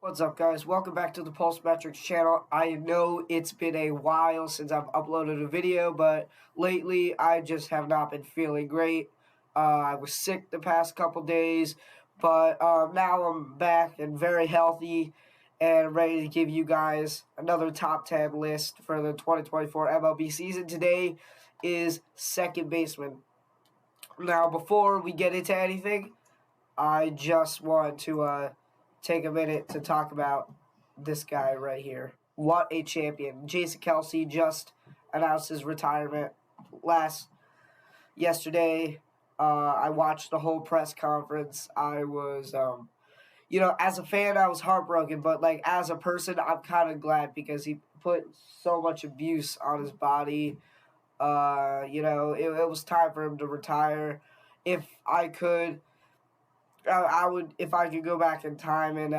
What's up, guys? Welcome back to the Pulse Metrics channel. I know it's been a while since I've uploaded a video, but lately I just have not been feeling great. I was sick the past couple days, but now I'm back and very healthy and ready to give you guys another top 10 list for the 2024 MLB season. Today is second baseman. Now, before we get into anything, I just want to take a minute to talk about this guy right here. What a champion. Jason Kelce just announced his retirement yesterday. I watched the whole press conference. I was, as a fan, I was heartbroken, but as a person, I'm kind of glad because he put so much abuse on his body. It was time for him to retire. If I could, I would, if I could go back in time and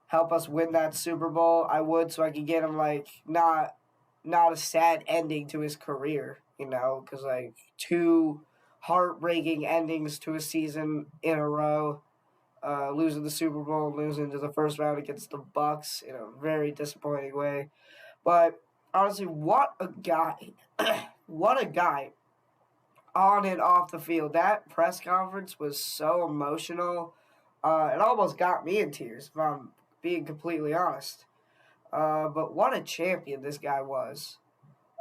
help us win that Super Bowl, I would, so I could get him not a sad ending to his career, because two heartbreaking endings to a season in a row, losing the Super Bowl, losing to the first round against the Bucks in a very disappointing way. But honestly, what a guy! What a guy! On and off the field. That press conference was so emotional. It almost got me in tears, if I'm being completely honest. But what a champion this guy was.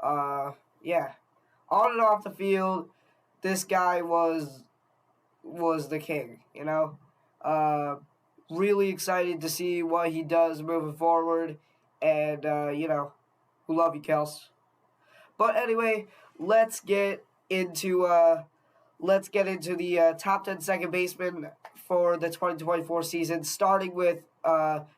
Yeah. On and off the field, this guy was the king, Really excited to see what he does moving forward. And, we love you, Kels. But anyway, let's get into the top 10 second baseman for the 2024 season, starting with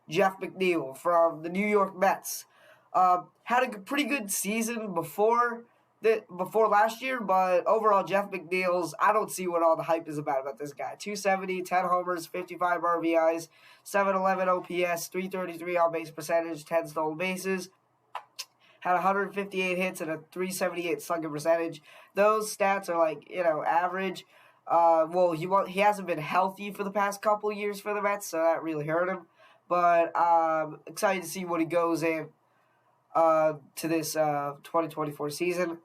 Jeff McNeil from the New York Mets. Had a pretty good season before last year, but overall, Jeff McNeil's, I don't see what all the hype is about this guy. 270, 10 homers, 55 RBIs, 711 OPS, 333 on-base percentage, 10 stolen bases. Had 158 hits and a 378 slugging percentage. Those stats are average. He hasn't been healthy for the past couple of years for the Mets, so that really hurt him. But excited to see what he goes in to this 2024 season.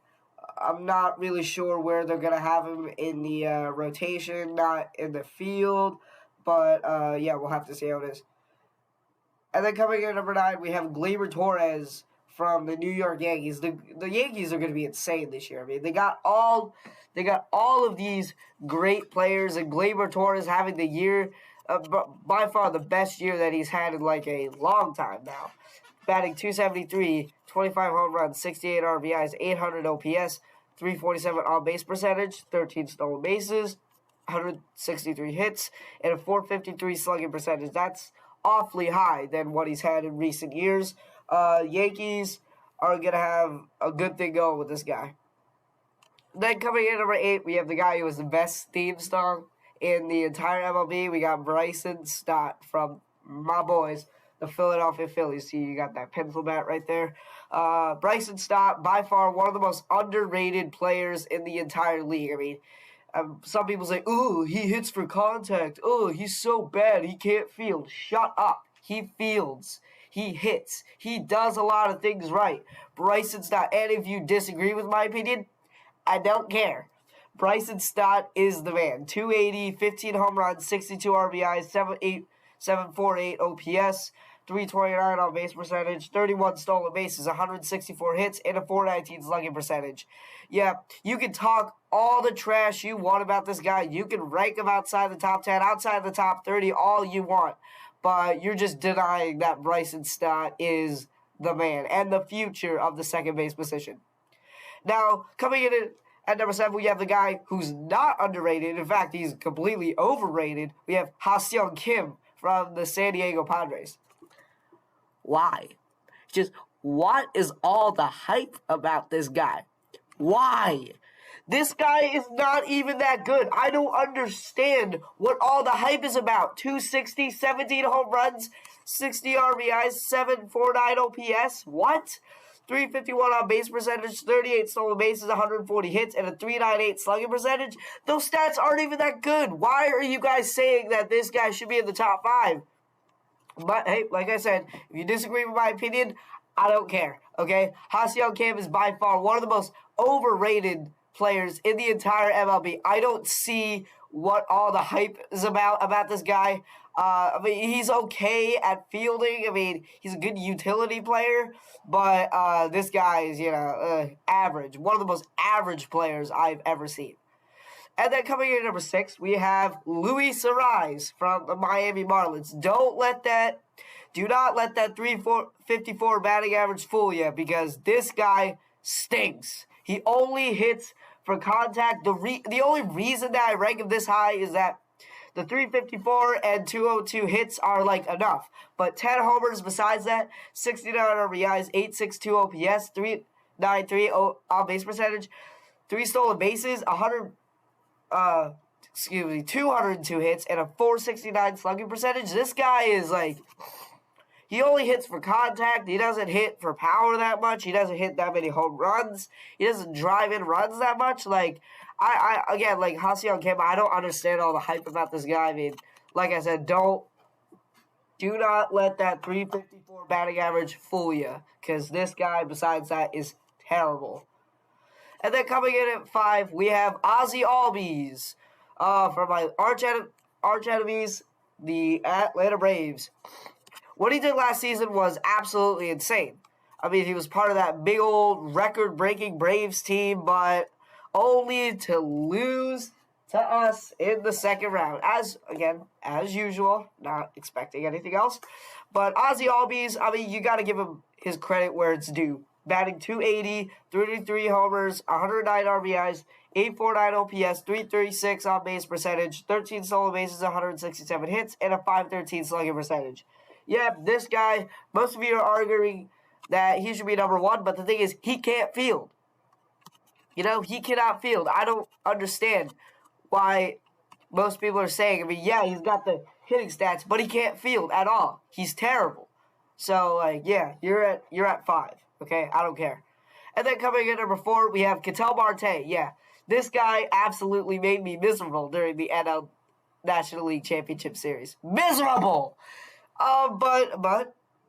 I'm not really sure where they're going to have him in the rotation, not in the field. But, we'll have to see how it is. And then coming in at number 9, we have Gleyber Torres from the New York Yankees. The Yankees are going to be insane this year. I mean, they got all of these great players, and Gleyber Torres having the year, by far the best year that he's had in a long time now. Batting .273, 25 home runs, 68 RBIs, 800 OPS, 347 on-base percentage, 13 stolen bases, 163 hits, and a 453 slugging percentage. That's awfully high than what he's had in recent years. Yankees are going to have a good thing going with this guy. Then coming in at number 8, we have the guy who was the best theme song in the entire MLB. We got Bryson Stott from my boys, the Philadelphia Phillies. See, you got that pencil bat right there. Bryson Stott, by far one of the most underrated players in the entire league. I mean, some people say, ooh, he hits for contact. Oh, he's so bad, he can't field. Shut up. He fields. He hits. He does a lot of things right. Bryson Stott, and if you disagree with my opinion, I don't care. Bryson Stott is the man. 280, 15 home runs, 62 RBIs, 748 OPS, 329 on base percentage, 31 stolen bases, 164 hits, and a 419 slugging percentage. Yeah, you can talk all the trash you want about this guy. You can rank him outside the top 10, outside the top 30, all you want. But you're just denying that Bryson Stott is the man and the future of the second base position. Now, coming in at number 7, we have the guy who's not underrated. In fact, he's completely overrated. We have Ha-Seong Kim from the San Diego Padres. Why? Just, what is all the hype about this guy? Why? This guy is not even that good. I don't understand what all the hype is about. 260, 17 home runs, 60 RBIs, 749 OPS. What? 351 on base percentage, 38 stolen bases, 140 hits, and a 398 slugging percentage. Those stats aren't even that good. Why are you guys saying that this guy should be in the top 5? But hey, like I said, if you disagree with my opinion, I don't care. Okay, Ha-Seong Kim is by far one of the most overrated players in the entire MLB. I don't see what all the hype is about this guy. I mean, he's okay at fielding. I mean, he's a good utility player, but this guy is, average. One of the most average players I've ever seen. And then coming in at number 6, we have Luis Arise from the Miami Marlins. Do not let that 354 batting average fool you, because this guy stinks. He only hits for contact. The only reason that I rank him this high is that the 354 and 202 hits are like enough. But 10 homers besides that, 69 RBIs, 862 OPS, 393 on base percentage, 3 stolen bases, 202 hits, and a 469 slugging percentage. This guy is like, he only hits for contact. He doesn't hit for power that much. He doesn't hit that many home runs. He doesn't drive in runs that much. Like, again, like Ha-Seong Kim, I don't understand all the hype about this guy. I mean, like I said, do not let that 354 batting average fool you, because this guy, besides that, is terrible. And then coming in at 5, we have Ozzie Albies from my arch enemies, the Atlanta Braves. What he did last season was absolutely insane. I mean, he was part of that big old record-breaking Braves team, but only to lose to us in the second round. As usual, not expecting anything else. But Ozzie Albies, I mean, you got to give him his credit where it's due. Batting 280, 33 homers, 109 RBIs, 849 OPS, 336 on base percentage, 13 stolen bases, 167 hits, and a 513 slugging percentage. Yeah, this guy, most of you are arguing that he should be number 1, but the thing is, he can't field. He cannot field. I don't understand why most people are saying, I mean, yeah, he's got the hitting stats, but he can't field at all. He's terrible. So, yeah, you're at 5. Okay, I don't care. And then coming in at number 4, we have Marte. Yeah, this guy absolutely made me miserable during the NL National League Championship Series. Miserable! But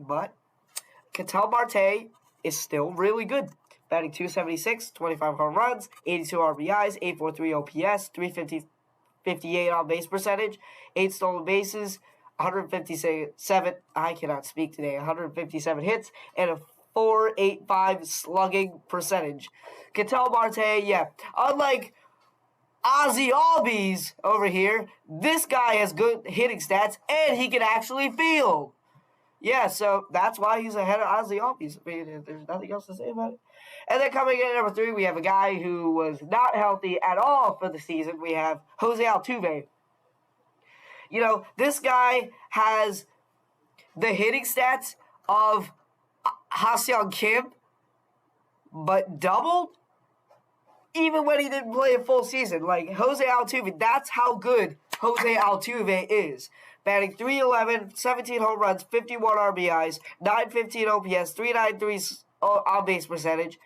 Marte is still really good. Batting 276, 25 home runs, 82 RBIs, 843 OPS, 358 on base percentage, 8 stolen bases, 157, I cannot speak today, 157 hits, and a 485 slugging percentage. Marte, yeah, unlike Ozzie Albies over here, this guy has good hitting stats, and he can actually field. Yeah, so that's why he's ahead of Ozzie Albies. I mean, there's nothing else to say about it. And then coming in at number 3, we have a guy who was not healthy at all for the season. We have Jose Altuve. This guy has the hitting stats of Ha-Seong Kim, but doubled, even when he didn't play a full season. Like, Jose Altuve, that's how good Jose Altuve is. Batting 311, 17 home runs, 51 RBIs, 915 OPS, 393 on base percentage,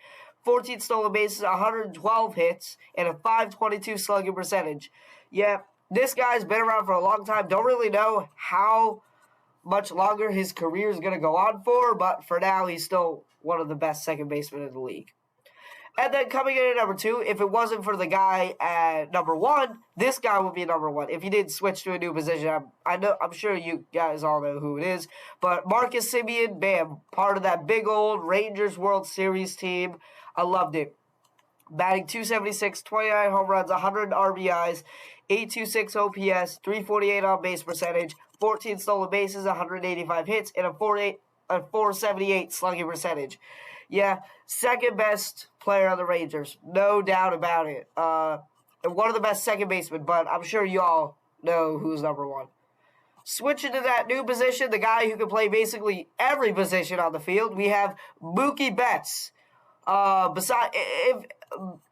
14 stolen bases, 112 hits, and a 522 slugging percentage. Yeah, this guy's been around for a long time. Don't really know how much longer his career is going to go on for, but for now, he's still one of the best second basemen in the league. And then coming in at number 2, if it wasn't for the guy at number 1, this guy would be number 1. If he didn't switch to a new position, I'm sure you guys all know who it is. But Marcus Semien, bam, part of that big old Rangers World Series team. I loved it. Batting 276, 29 home runs, 100 RBIs, 826 OPS, 348 on base percentage, 14 stolen bases, 185 hits, and a 478 slugging percentage. Yeah, second best player on the Rangers, no doubt about it. And one of the best second basemen, but I'm sure you all know who's number 1. Switching to that new position, the guy who can play basically every position on the field, we have Mookie Betts.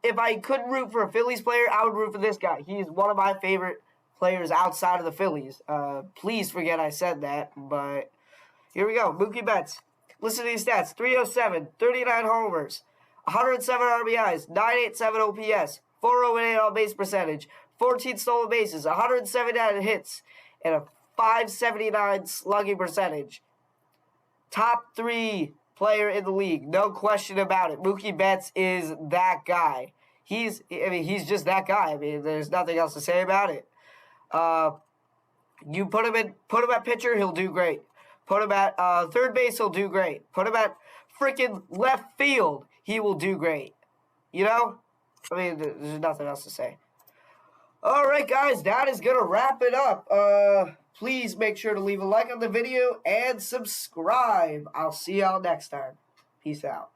If I couldn't root for a Phillies player, I would root for this guy. He's one of my favorite players outside of the Phillies. Please forget I said that, but here we go. Mookie Betts. Listen to these stats. 307, 39 homers, 107 RBIs, 987 OPS, 408 on base percentage, 14 stolen bases, 179 hits, and a .579 slugging percentage. Top 3 player in the league, no question about it. Mookie Betts is that guy. He's just that guy. I mean, there's nothing else to say about it. You put him at pitcher, he'll do great. Put him at third base, he'll do great. Put him at freaking left field, he will do great. You know? I mean, there's nothing else to say. All right, guys, that is going to wrap it up. Please make sure to leave a like on the video and subscribe. I'll see y'all next time. Peace out.